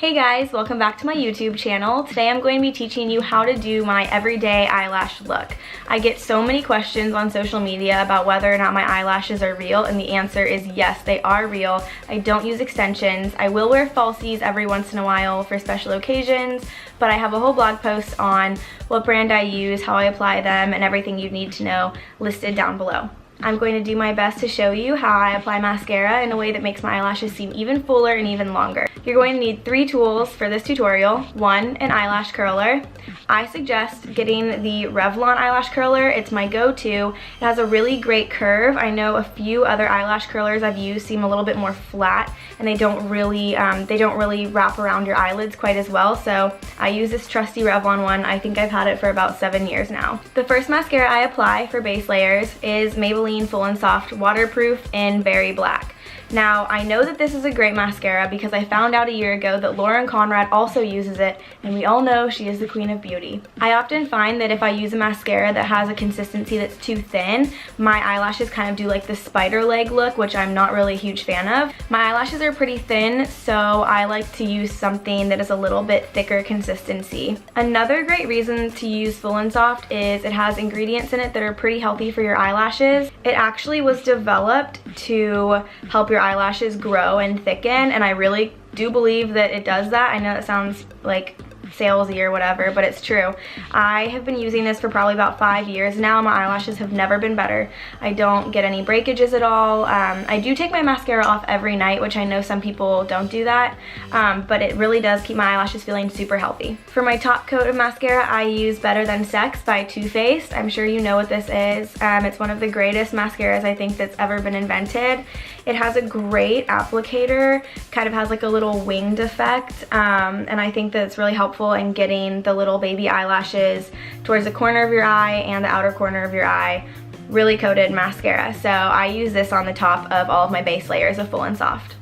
Hey guys, welcome back to my YouTube channel. Today I'm going to be teaching you how to do my everyday eyelash look. I get so many questions on social media about whether or not my eyelashes are real, and the answer is yes, they are real. I don't use extensions. I will wear falsies every once in a while for special occasions, but I have a whole blog post on what brand I use, how I apply them, and everything you need to know listed down below. I'm going to do my best to show you how I apply mascara in a way that makes my eyelashes seem even fuller and even longer. You're going to need 3 tools for this tutorial. 1, an eyelash curler. I suggest getting the Revlon eyelash curler. It's my go-to. It has a really great curve. I know a few other eyelash curlers I've used seem a little bit more flat, and they don't really wrap around your eyelids quite as well, so I use this trusty Revlon one. I think I've had it for about 7 years now. The first mascara I apply for base layers is Maybelline Full and Soft Waterproof in Berry Black. Now, I know that this is a great mascara because I found out a year ago that Lauren Conrad also uses it, and we all know she is the queen of beauty. I often find that if I use a mascara that has a consistency that's too thin, my eyelashes kind of do like the spider leg look, which I'm not really a huge fan of. My eyelashes are pretty thin, so I like to use something that is a little bit thicker consistency. Another great reason to use Full and Soft is it has ingredients in it that are pretty healthy for your eyelashes. It actually was developed to help your eyelashes grow and thicken, and I really do believe that it does that. I know it sounds like salesy or whatever, but it's true. I have been using this for probably about 5 years now. My eyelashes have never been better. I don't get any breakages at all. I do take my mascara off every night, which I know some people don't do that, but it really does keep my eyelashes feeling super healthy. For my top coat of mascara, I use Better Than Sex by Too Faced. I'm sure you know what this is. It's one of the greatest mascaras I think that's ever been invented. It has a great applicator, kind of has like a little winged effect, and I think that it's really helpful in getting the little baby eyelashes towards the corner of your eye and the outer corner of your eye. Really coated mascara. So I use this on the top of all of my base layers of Full and Soft.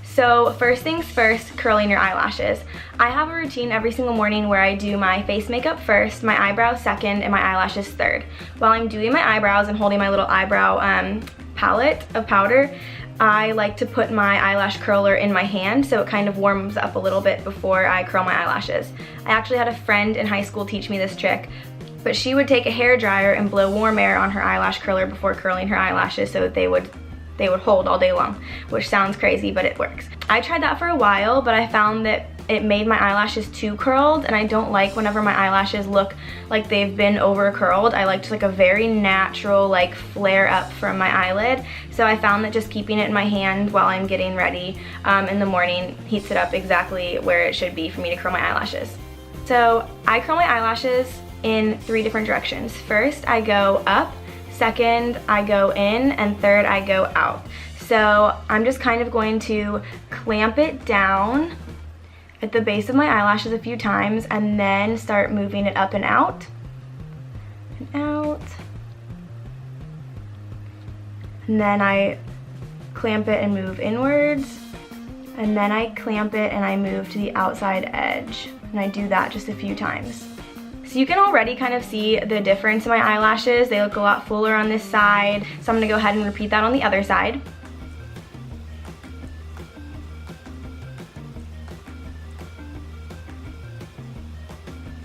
So first things first, curling your eyelashes. I have a routine every single morning where I do my face makeup first, my eyebrows second, and my eyelashes third. While I'm doing my eyebrows and holding my little eyebrow palette of powder, I like to put my eyelash curler in my hand so it kind of warms up a little bit before I curl my eyelashes. I actually had a friend in high school teach me this trick, but she would take a hair dryer and blow warm air on her eyelash curler before curling her eyelashes so that they would hold all day long, which sounds crazy, but it works. I tried that for a while, but I found that it made my eyelashes too curled, and I don't like whenever my eyelashes look like they've been over curled. I like just like a very natural like flare up from my eyelid. So I found that just keeping it in my hand while I'm getting ready in the morning heats it up exactly where it should be for me to curl my eyelashes. So I curl my eyelashes in 3 different directions. First, I go up. Second, I go in, and third, I go out. So I'm just kind of going to clamp it down at the base of my eyelashes a few times and then start moving it up and out. And out. And then I clamp it and move inwards. And then I clamp it and I move to the outside edge. And I do that just a few times. So you can already kind of see the difference in my eyelashes. They look a lot fuller on this side. So I'm gonna go ahead and repeat that on the other side.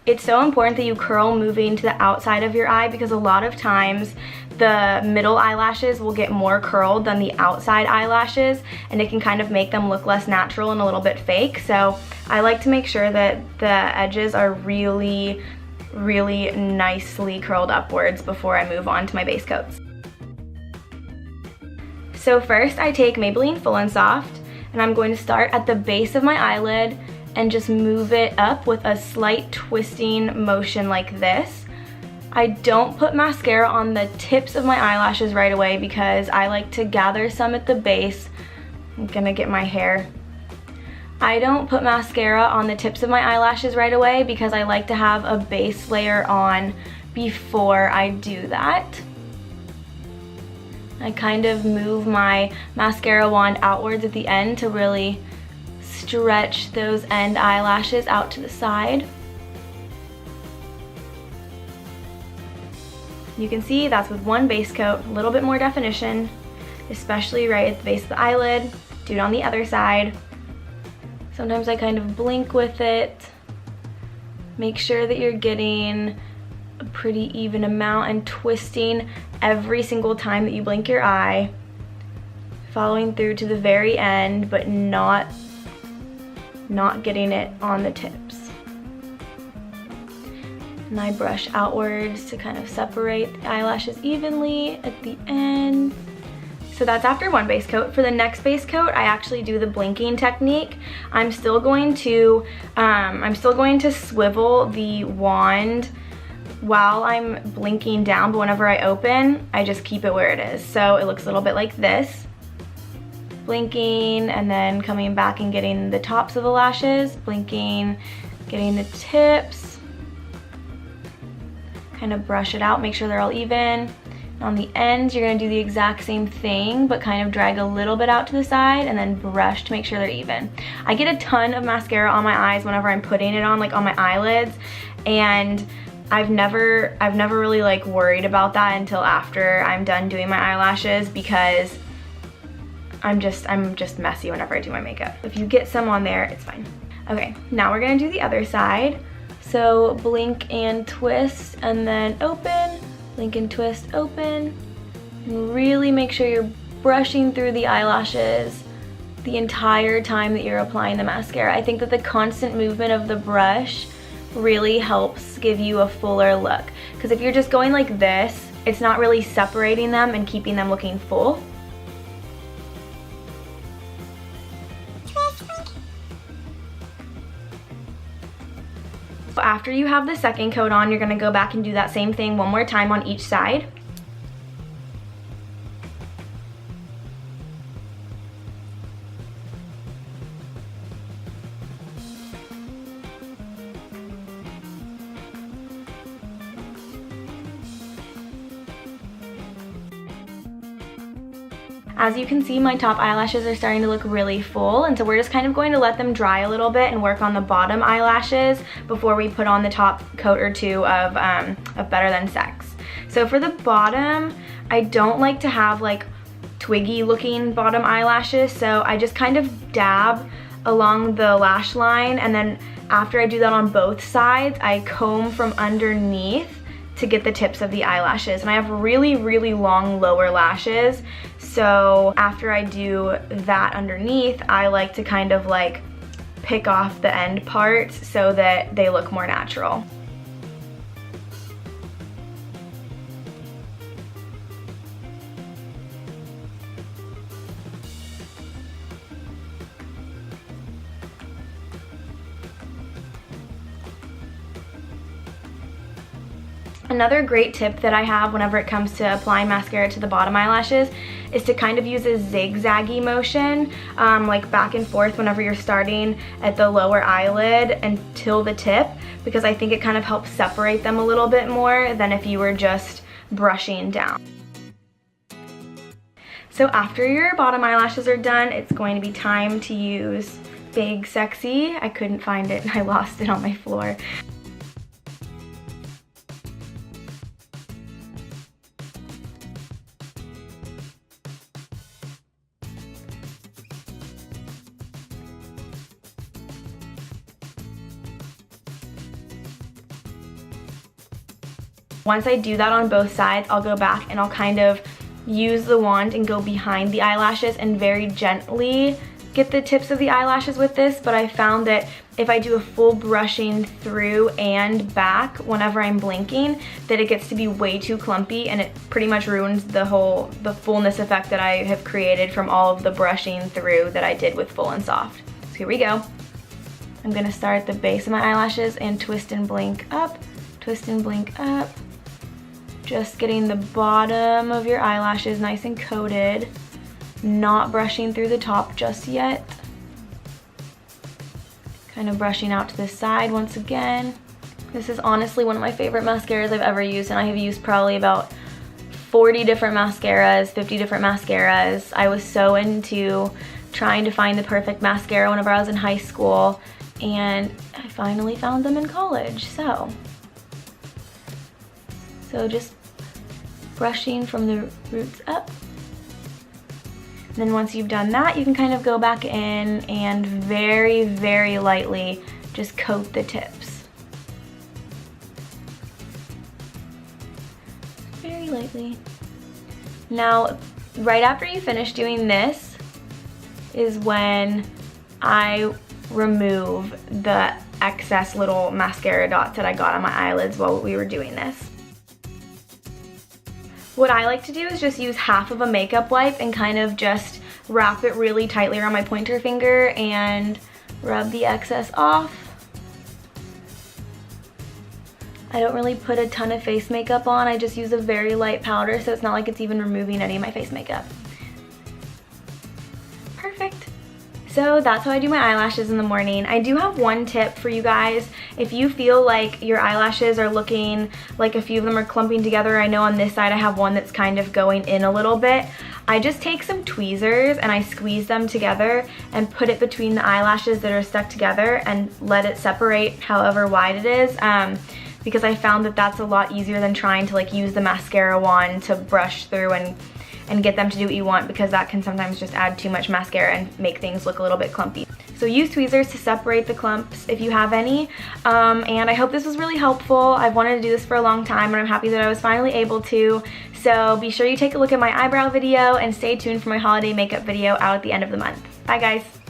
It's so important that you curl moving to the outside of your eye because a lot of times the middle eyelashes will get more curled than the outside eyelashes, and it can kind of make them look less natural and a little bit fake. So I like to make sure that the edges are really nicely curled upwards before I move on to my base coats. So first I take Maybelline Full and Soft, and I'm going to start at the base of my eyelid and just move it up with a slight twisting motion like this. I don't put mascara on the tips of my eyelashes right away because I like to gather some at the base. I'm gonna get my hair. I don't put mascara on the tips of my eyelashes right away because I like to have a base layer on before I do that. I kind of move my mascara wand outwards at the end to really stretch those end eyelashes out to the side. You can see that's with one base coat, a little bit more definition, especially right at the base of the eyelid. Do it on the other side. Sometimes I kind of blink with it. Make sure that you're getting a pretty even amount and twisting every single time that you blink your eye. Following through to the very end, but not getting it on the tips. And I brush outwards to kind of separate the eyelashes evenly at the end. So that's after one base coat. For the next base coat, I actually do the blinking technique. I'm still going to swivel the wand while I'm blinking down, but whenever I open, I just keep it where it is. So it looks a little bit like this. Blinking and then coming back and getting the tops of the lashes, blinking, getting the tips. Kind of brush it out, make sure they're all even. On the ends, you're gonna do the exact same thing, but kind of drag a little bit out to the side and then brush to make sure they're even. I get a ton of mascara on my eyes whenever I'm putting it on, like on my eyelids, and I've never really like worried about that until after I'm done doing my eyelashes, because I'm just messy whenever I do my makeup. If you get some on there, it's fine. Okay, now we're gonna do the other side. So blink and twist and then open. Blink and twist, open, and really make sure you're brushing through the eyelashes the entire time that you're applying the mascara. I think that the constant movement of the brush really helps give you a fuller look, because if you're just going like this, it's not really separating them and keeping them looking full. After you have the second coat on, you're gonna go back and do that same thing one more time on each side. As you can see, my top eyelashes are starting to look really full, and so we're just kind of going to let them dry a little bit and work on the bottom eyelashes before we put on the top coat or two of Better Than Sex. So for the bottom, I don't like to have like twiggy looking bottom eyelashes, so I just kind of dab along the lash line, and then after I do that on both sides, I comb from underneath to get the tips of the eyelashes. And I have really, really long lower lashes, so after I do that underneath, I like to kind of like pick off the end parts so that they look more natural. Another great tip that I have whenever it comes to applying mascara to the bottom eyelashes is to kind of use a zigzaggy motion, like back and forth whenever you're starting at the lower eyelid until the tip, because I think it kind of helps separate them a little bit more than if you were just brushing down. So after your bottom eyelashes are done, it's going to be time to use Big Sexy. I couldn't find it and I lost it on my floor. Once I do that on both sides, I'll go back and I'll kind of use the wand and go behind the eyelashes and very gently get the tips of the eyelashes with this, but I found that if I do a full brushing through and back whenever I'm blinking, that it gets to be way too clumpy and it pretty much ruins the fullness effect that I have created from all of the brushing through that I did with Full and Soft. So here we go. I'm gonna start at the base of my eyelashes and twist and blink up, twist and blink up. Just getting the bottom of your eyelashes nice and coated, not brushing through the top just yet. Kind of brushing out to the side once again. This is honestly one of my favorite mascaras I've ever used, and I have used probably about 40 different mascaras, 50 different mascaras. I was so into trying to find the perfect mascara whenever I was in high school, and I finally found them in college. So just brushing from the roots up. Then once you've done that, you can kind of go back in and very, very lightly just coat the tips. Very lightly. Now, right after you finish doing this is when I remove the excess little mascara dots that I got on my eyelids while we were doing this. What I like to do is just use half of a makeup wipe and kind of just wrap it really tightly around my pointer finger and rub the excess off. I don't really put a ton of face makeup on, I just use a very light powder, so it's not like it's even removing any of my face makeup. Perfect. So that's how I do my eyelashes in the morning. I do have one tip for you guys. If you feel like your eyelashes are looking like a few of them are clumping together, I know on this side I have one that's kind of going in a little bit. I just take some tweezers and I squeeze them together and put it between the eyelashes that are stuck together and let it separate however wide it is. Because I found that that's a lot easier than trying to like use the mascara wand to brush through and get them to do what you want, because that can sometimes just add too much mascara and make things look a little bit clumpy. So use tweezers to separate the clumps if you have any. And I hope this was really helpful. I've wanted to do this for a long time and I'm happy that I was finally able to. So be sure you take a look at my eyebrow video and stay tuned for my holiday makeup video out at the end of the month. Bye guys.